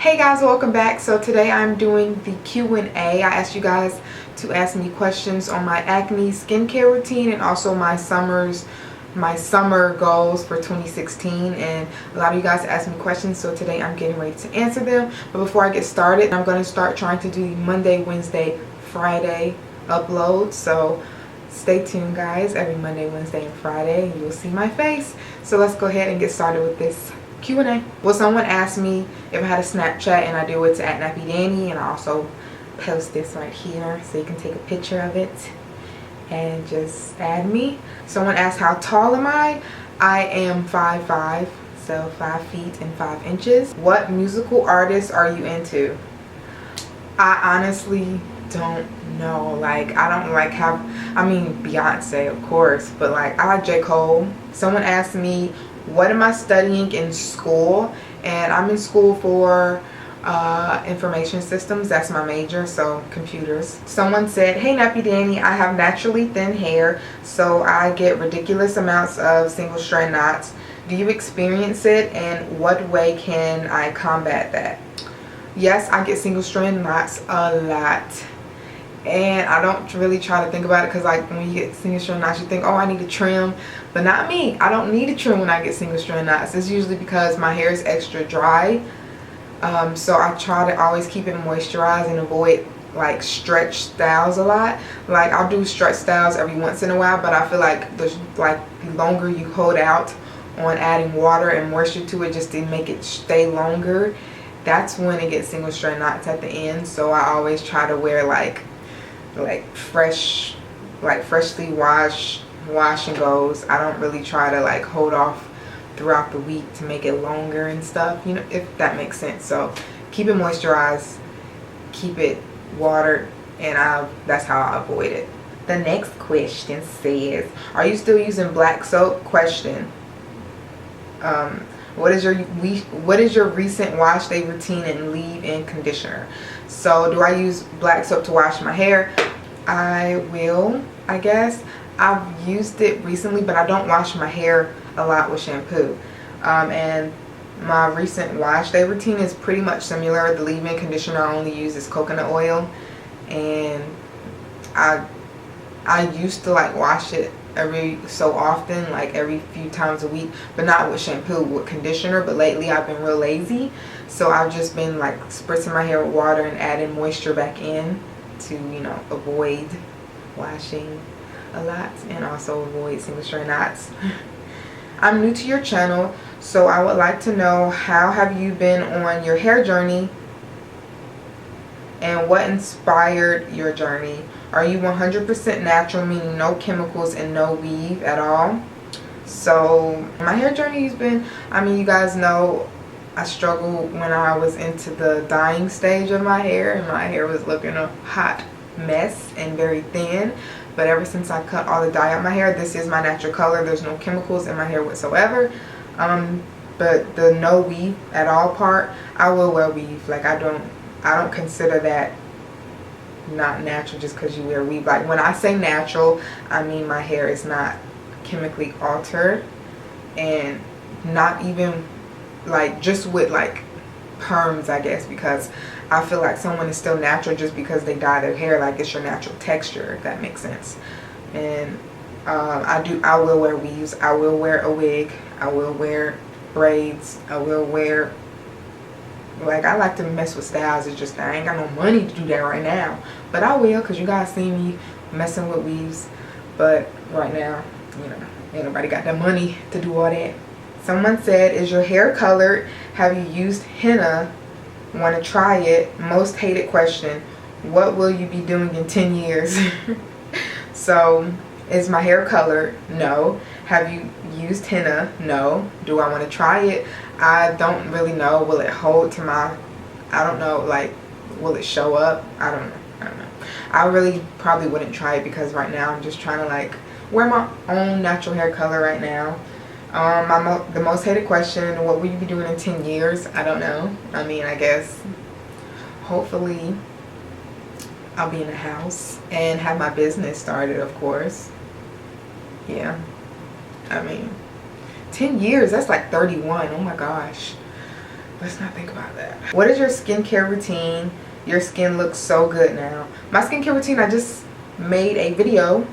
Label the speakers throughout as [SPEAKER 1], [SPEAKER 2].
[SPEAKER 1] Hey guys, welcome back. So today I'm doing the Q&A. I asked you guys to ask me questions on my acne skincare routine and also my summer goals for 2016, and a lot of you guys asked me questions, so today I'm getting ready to answer them. But before I get started, I'm going to start trying to do the Monday, Wednesday, Friday upload. So stay tuned guys. Every Monday, Wednesday, and Friday you will see my face. So let's go ahead and get started with this Q&A. Well, someone asked me if I had a Snapchat, and I do. It's at NappyHeads, and I also post this right here so you can take a picture of it and just add me. Someone asked how tall am I? I am 5'5", so 5 feet and 5 inches. What musical artists are you into? I honestly don't know. Like, I don't like I mean Beyonce of course, but like I like J. Cole. Someone asked me what am I studying in school, and I'm in school for information systems. That's my major, so computers. Someone said, hey Nappy Danny, I have naturally thin hair, so I get ridiculous amounts of single strand knots. Do you experience it, and what way can I combat that? Yes, I get single strand knots a lot, and I don't really try to think about it, because like when you get single strand knots you think, oh, I need to trim, but not me. I don't need to trim when I get single strand knots. It's usually because my hair is extra dry. So I try to always keep it moisturized and avoid like stretch styles a lot. Like I'll do stretch styles every once in a while, but I feel like the longer you hold out on adding water and moisture to it just to make it stay longer, that's when it gets single strand knots at the end. So I always try to wear like freshly washed wash and goes. I don't really try to like hold off throughout the week to make it longer and stuff, you know, if that makes sense. So keep it moisturized, keep it watered, and that's how I avoid it. The next question says, are you still using black soap? Question. What is your recent wash day routine and leave-in conditioner? So do I use black soap to wash my hair? I will, I guess. I've used it recently, but I don't wash my hair a lot with shampoo. And my recent wash day routine is pretty much similar. The leave-in conditioner I only use is coconut oil, and I used to like wash it every so often, like every few times a week, but not with shampoo, with conditioner. But lately I've been real lazy, so I've just been like spritzing my hair with water and adding moisture back in to, you know, avoid washing a lot and also avoid single strand knots. I'm new to your channel, so I would like to know, how have you been on your hair journey and what inspired your journey? Are you 100% natural, meaning no chemicals and no weave at all? So my hair journey has been, I mean, you guys know I struggled when I was into the dyeing stage of my hair, and my hair was looking a hot mess and very thin. But ever since I cut all the dye out my hair, this is my natural color. There's no chemicals in my hair whatsoever. But the no weave at all part, I will wear weave. Like I don't consider that not natural just because you wear weave. Like when I say natural, I mean my hair is not chemically altered, and not even like just with like perms, I guess, because I feel like someone is still natural just because they dye their hair. Like it's your natural texture, if that makes sense. And I will wear weaves. I will wear a wig. I will wear braids. I will wear, like, I like to mess with styles. It's just I ain't got no money to do that right now, but I will, because you guys see me messing with weaves. But right now, you know, ain't nobody got the money to do all that. Someone said, is your hair colored? Have you used henna? Want to try it? Most hated question. What will you be doing in 10 years? So, is my hair colored? No. Have you used henna? No. Do I want to try it? I don't really know. Will it hold to my, I don't know, like, will it show up? I don't know. I really probably wouldn't try it, because right now I'm just trying to like wear my own natural hair color right now. The most hated question, what will you be doing in 10 years? I don't know. I mean, I guess hopefully I'll be in a house and have my business started, of course. Yeah. I mean, 10 years, that's like 31. Oh my gosh. let's not think about that. What is your skincare routine? Your skin looks so good now. My skincare routine, I just made a video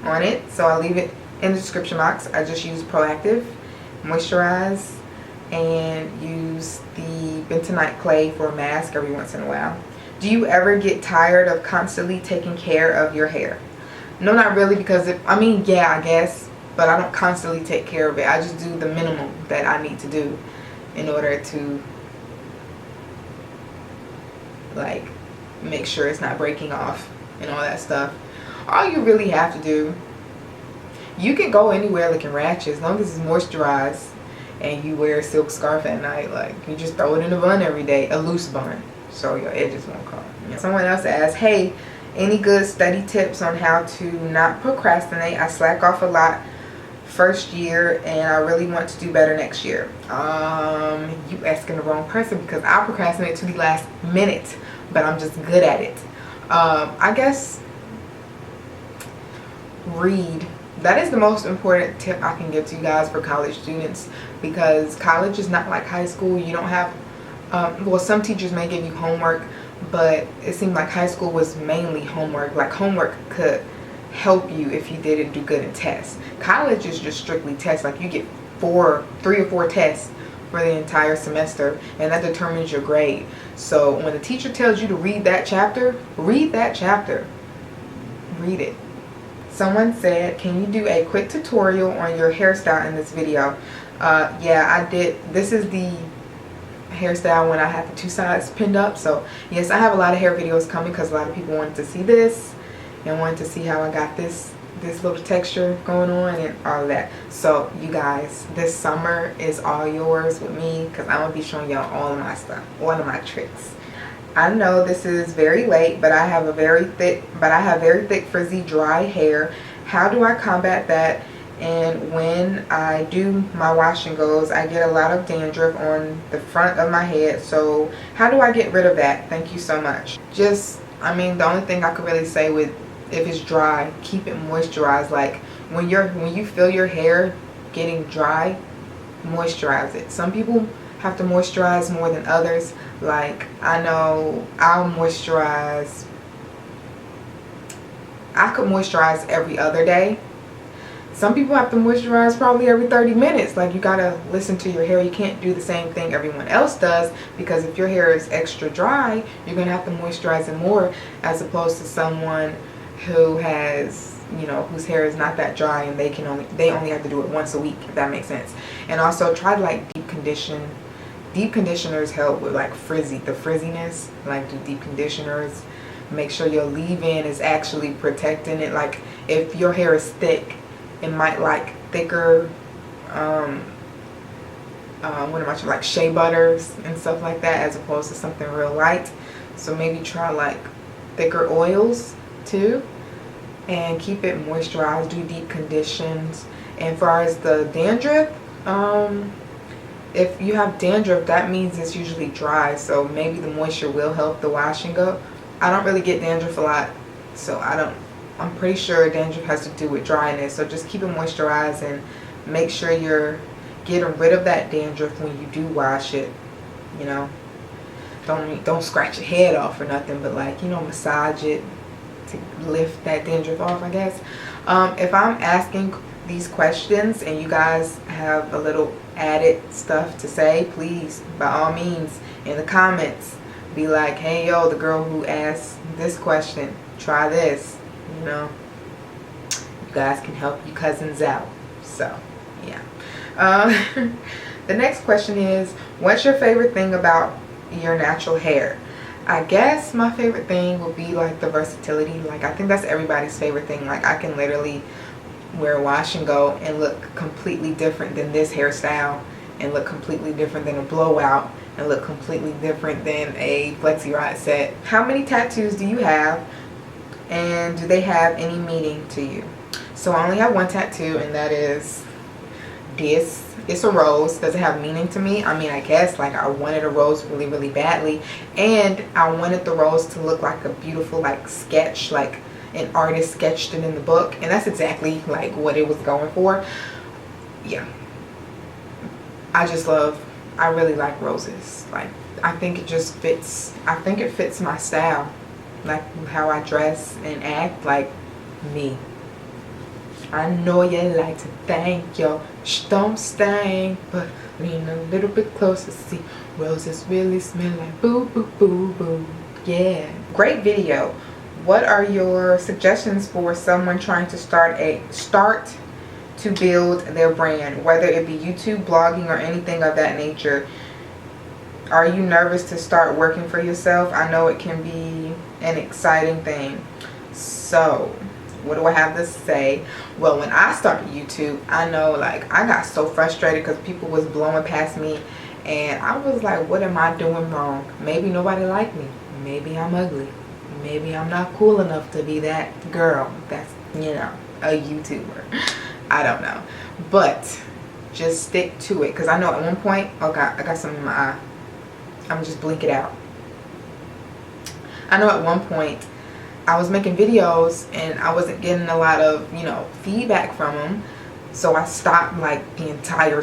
[SPEAKER 1] on it, so I'll leave it in the description box. I just use Proactive, moisturize, and use the bentonite clay for a mask every once in a while. Do you ever get tired of constantly taking care of your hair? No, not really, because I mean, yeah, I guess, but I don't constantly take care of it. I just do the minimum that I need to do in order to, like, make sure it's not breaking off and all that stuff. All you really have to do, you can go anywhere looking ratchet as long as it's moisturized and you wear a silk scarf at night. Like, you just throw it in a bun every day, a loose bun, so your edges won't come. Someone else asked, hey, any good study tips on how to not procrastinate? I slack off a lot first year and I really want to do better next year. You asking the wrong person, because I procrastinate to the last minute, but I'm just good at it. I guess read. That is the most important tip I can give to you guys for college students, because college is not like high school. You don't have well, some teachers may give you homework, but it seemed like high school was mainly homework. Like, homework could help you if you didn't do good in tests. College is just strictly tests. Like, you get 3 or 4 tests for the entire semester, and that determines your grade. So when the teacher tells you to read that chapter, read that chapter. Read it. Someone said, can you do a quick tutorial on your hairstyle in this video? Yeah, I did. This is the hairstyle when I had the 2 sides pinned up. So yes, I have a lot of hair videos coming because a lot of people wanted to see this and wanted to see how I got this little texture going on and all of that. So you guys, this summer is all yours with me, because I'm gonna be showing y'all all of my stuff, all of my tricks. I know this is very late, but I have very thick frizzy dry hair. How do I combat that? And when I do my wash and goes, I get a lot of dandruff on the front of my head. So how do I get rid of that? Thank you so much. Just, I mean, the only thing I could really say with, if it's dry, keep it moisturized. Like, when you feel your hair getting dry, moisturize it. Some people have to moisturize more than others. Like, I know I could moisturize every other day. Some people have to moisturize probably every 30 minutes. Like, you gotta listen to your hair. You can't do the same thing everyone else does, because if your hair is extra dry, you're gonna have to moisturize it more, as opposed to someone who has, you know, whose hair is not that dry and they only have to do it once a week, if that makes sense. And also try to, like, deep condition. Deep conditioners help with, like, the frizziness. Like, do deep conditioners. Make sure your leave-in is actually protecting it. Like, if your hair is thick, it might like thicker like shea butters and stuff like that, as opposed to something real light. So maybe try like thicker oils too, and keep it moisturized. Do deep conditions. And far as the dandruff, if you have dandruff, that means it's usually dry, so maybe the moisture will help the wash and go. I don't really get dandruff a lot, so I'm pretty sure dandruff has to do with dryness. So just keep it moisturized and make sure you're getting rid of that dandruff when you do wash it. You know, don't scratch your head off or nothing, but, like, you know, massage it to lift that dandruff off, I guess. If I'm asking these questions and you guys have a little added stuff to say, please, by all means, in the comments, be like, hey, yo, the girl who asked this question, try this. You know, you guys can help your cousins out. So yeah. The next question is, what's your favorite thing about your natural hair? I guess my favorite thing would be, like, the versatility. Like, I think that's everybody's favorite thing. Like, I can literally wear a wash and go and look completely different than this hairstyle, and look completely different than a blowout, and look completely different than a flexi rod set. How many tattoos do you have, and do they have any meaning to you? So I only have one tattoo, and that is this. It's a rose. Does it have meaning to me? I mean, I guess, like, I wanted a rose really, really badly, and I wanted the rose to look like a beautiful, like, sketch, like an artist sketched it in the book, and that's exactly, like, what it was going for. Yeah, I just love I really like roses. Like, I think it just fits. I think it fits my style, like how I dress and act, like me. I know you like to thank your don't stink, but lean a little bit closer. See, roses really smell like boo boo boo boo. Yeah, great video. What are your suggestions for someone trying to start to build their brand, whether it be YouTube, blogging, or anything of that nature? Are you nervous to start working for yourself? I know it can be an exciting thing. So, what do I have to say? Well, when I started YouTube, I know, like, I got so frustrated because people was blowing past me, and I was like, what am I doing wrong? Maybe nobody liked me. Maybe I'm ugly. Maybe I'm not cool enough to be that girl that's, you know, a YouTuber. I don't know. But just stick to it, because I know at one point, oh God, I got something in my eye. I'm just blink it out. I know at one point I was making videos and I wasn't getting a lot of, you know, feedback from them. So I stopped, like, the entire,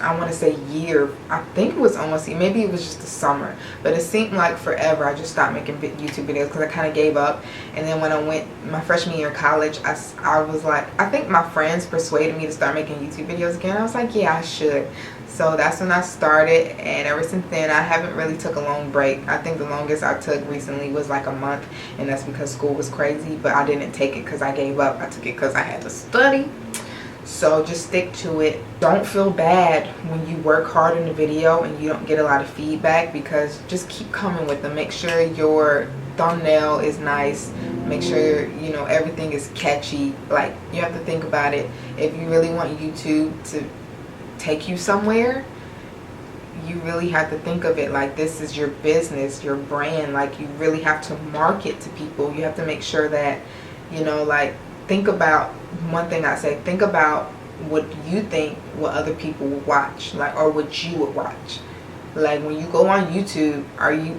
[SPEAKER 1] I want to say, year. I think it was almost, maybe it was just the summer, but it seemed like forever. I just stopped making YouTube videos because I kind of gave up. And then when I went my freshman year of college, I was like, I think my friends persuaded me to start making YouTube videos again. I was like, yeah, I should. So that's when I started, and ever since then I haven't really took a long break. I think the longest I took recently was like a month, and that's because school was crazy, but I didn't take it because I gave up. I took it because I had to study. So just stick to it. Don't feel bad when you work hard in the video and you don't get a lot of feedback, because just keep coming with them. Make sure your thumbnail is nice. Make sure, you know, everything is catchy. Like, you have to think about it. If you really want YouTube to take you somewhere, you really have to think of it like this is your business, your brand. Like, you really have to market to people. You have to make sure that, you know, like, think about, one thing I say, think about what you think what other people would watch, like, or what you would watch. Like, when you go on YouTube,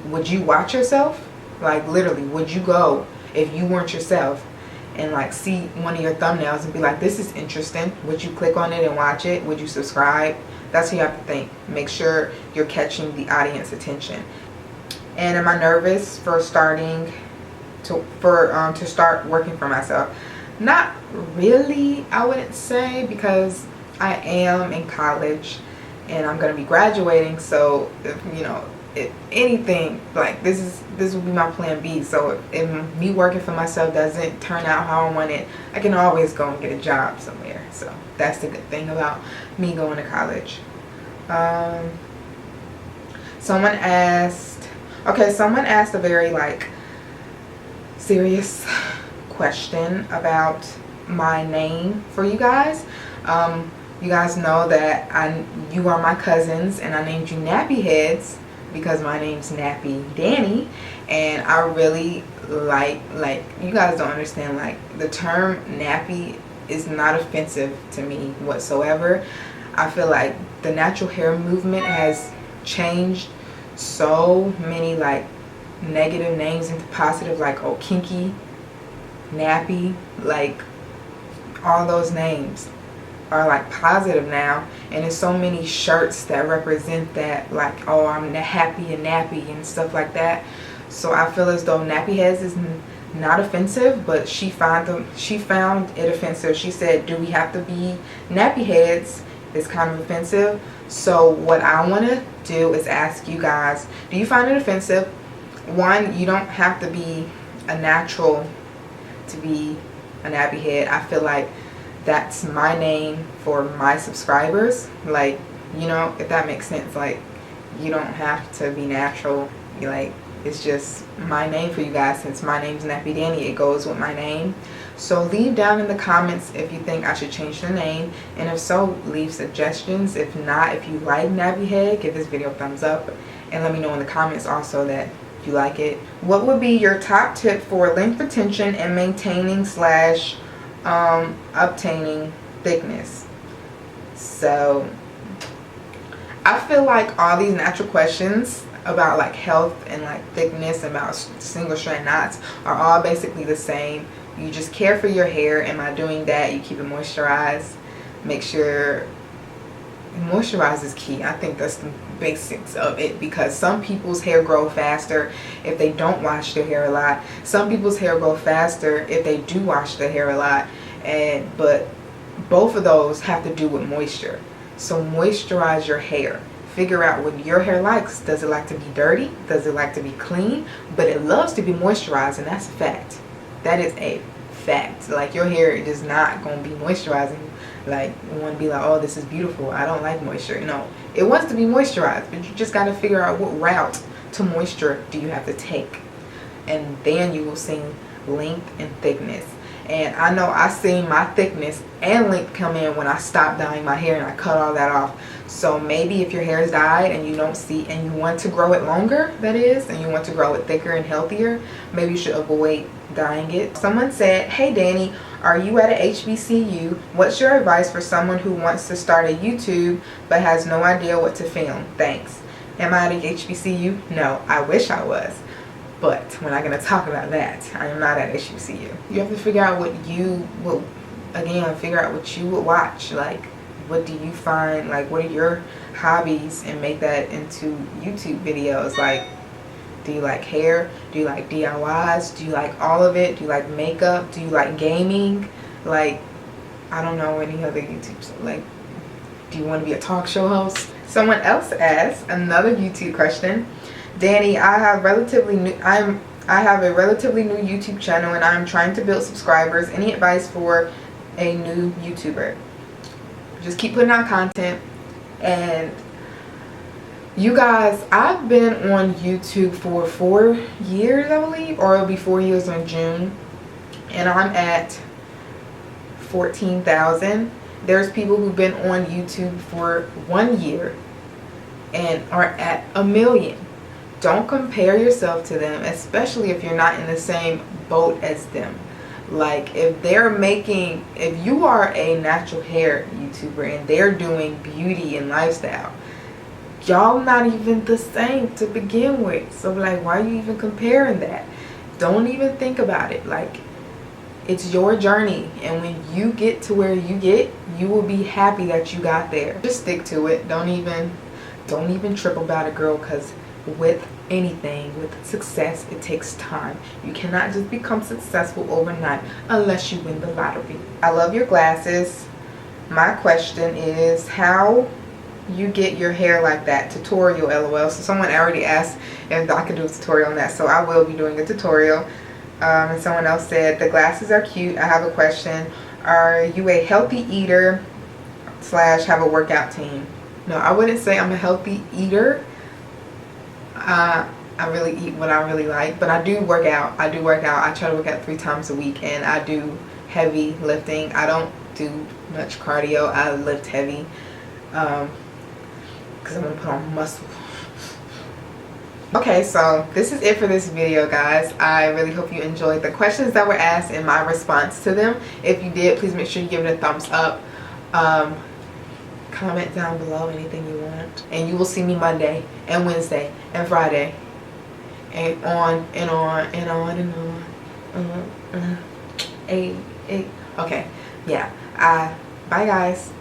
[SPEAKER 1] would you watch yourself? Like, literally, would you go if you weren't yourself and, like, see one of your thumbnails and be like, this is interesting? Would you click on it and watch it? Would you subscribe? That's what you have to think. Make sure you're catching the audience attention. And am I nervous for starting to start working for myself? Not really, I wouldn't say, because I am in college and I'm going to be graduating. So if, you know, if anything, like, this will be my plan B. So if me working for myself doesn't turn out how I want it, I can always go and get a job somewhere. So that's the good thing about me going to college. Someone asked a very, like, serious question about my name for you guys. You guys know that you are my cousins, and I named you NappyHeads because my name's Nappy Danny, and I really like, you guys don't understand, like, the term nappy is not offensive to me whatsoever. I feel like the natural hair movement has changed so many, like, negative names into positive, like, oh, kinky, nappy, like, all those names are, like, positive now, and there's so many shirts that represent that, like, oh, I'm happy and nappy and stuff like that. So I feel as though NappyHeads is not offensive, but she found it offensive. She said, do we have to be NappyHeads? It's kind of offensive. So what I want to do is ask you guys, do you find it offensive? One, you don't have to be a natural to be a NappyHead. I feel like that's my name for my subscribers. Like, you know, if that makes sense. Like, you don't have to be natural. Like, it's just my name for you guys. Since my name's Nappy Danny, it goes with my name. So leave down in the comments if you think I should change the name, and if so, leave suggestions. If not, if you like NappyHead, give this video a thumbs up, and let me know in the comments also that you like it. What would be your top tip for length retention and maintaining / obtaining thickness? So I feel like all these natural questions about, like, health and, like, thickness, about single strand knots, are all basically the same. You just care for your hair, and by doing that, you keep it moisturized. Make sure moisturize is key. I think that's the basics of it, because some people's hair grow faster if they don't wash their hair a lot. Some people's hair grow faster if they do wash their hair a lot, but both of those have to do with moisture. So moisturize your hair. Figure out what your hair likes. Does it like to be dirty? Does it like to be clean? But it loves to be moisturized, and that's a fact. That is a fact. Like, your hair is just not going to be moisturizing. Like, you want to be like, oh, this is beautiful, I don't like moisture. No, it wants to be moisturized, but you just got to figure out what route to moisture do you have to take. And then you will see length and thickness. And I know I seen my thickness and length come in when I stopped dyeing my hair and I cut all that off. So maybe if your hair is dyed and you don't see, and you want to grow it longer, that is, and you want to grow it thicker and healthier, maybe you should avoid dyeing it. Someone said, hey Danny, are you at a HBCU? What's your advice for someone who wants to start a YouTube but has no idea what to film? Thanks. Am I at a HBCU? No, I wish I was. But we're not going to talk about that. I am not at HBCU. You have to figure out what you will, again, figure out what you would watch. Like, what do you find, like, what are your hobbies, and make that into YouTube videos. Like, do you like hair? Do you like DIYs? Do you like all of it? Do you like makeup? Do you like gaming? Like, I don't know any other YouTubers. Like, do you want to be a talk show host? Someone else asked another YouTube question. Danny, I have a relatively new YouTube channel and I'm trying to build subscribers. Any advice for a new YouTuber? Just keep putting out content. And you guys, I've been on YouTube for 4 years, I believe, or it'll be 4 years in June, and I'm at 14,000. There's people who've been on YouTube for 1 year and are at 1 million. Don't compare yourself to them, especially if you're not in the same boat as them. Like, if you are a natural hair YouTuber and they're doing beauty and lifestyle, y'all not even the same to begin with. So, like, why are you even comparing that? Don't even think about it. Like, it's your journey, and when you get to where you get, you will be happy that you got there. Just stick to it. Don't even trip about it, girl, because with anything, with success, it takes time. You cannot just become successful overnight unless you win the lottery. I love your glasses. My question is, how you get your hair like that? Tutorial, lol. So someone already asked if I could do a tutorial on that, so I will be doing a tutorial. And someone else said, the glasses are cute. I have a question. Are you a healthy eater / have a workout team? No, I wouldn't say I'm a healthy eater. I really eat what I really like, but I do work out. I try to work out 3 times a week, and I do heavy lifting. I don't do much cardio. I lift heavy because I'm gonna put on muscle. Okay, so this is it for this video, guys. I really hope you enjoyed the questions that were asked and my response to them. If you did, please make sure you give it a thumbs up. Comment down below anything you want, and you will see me Monday and Wednesday and Friday and on and on and on and on. Okay, yeah. Bye guys.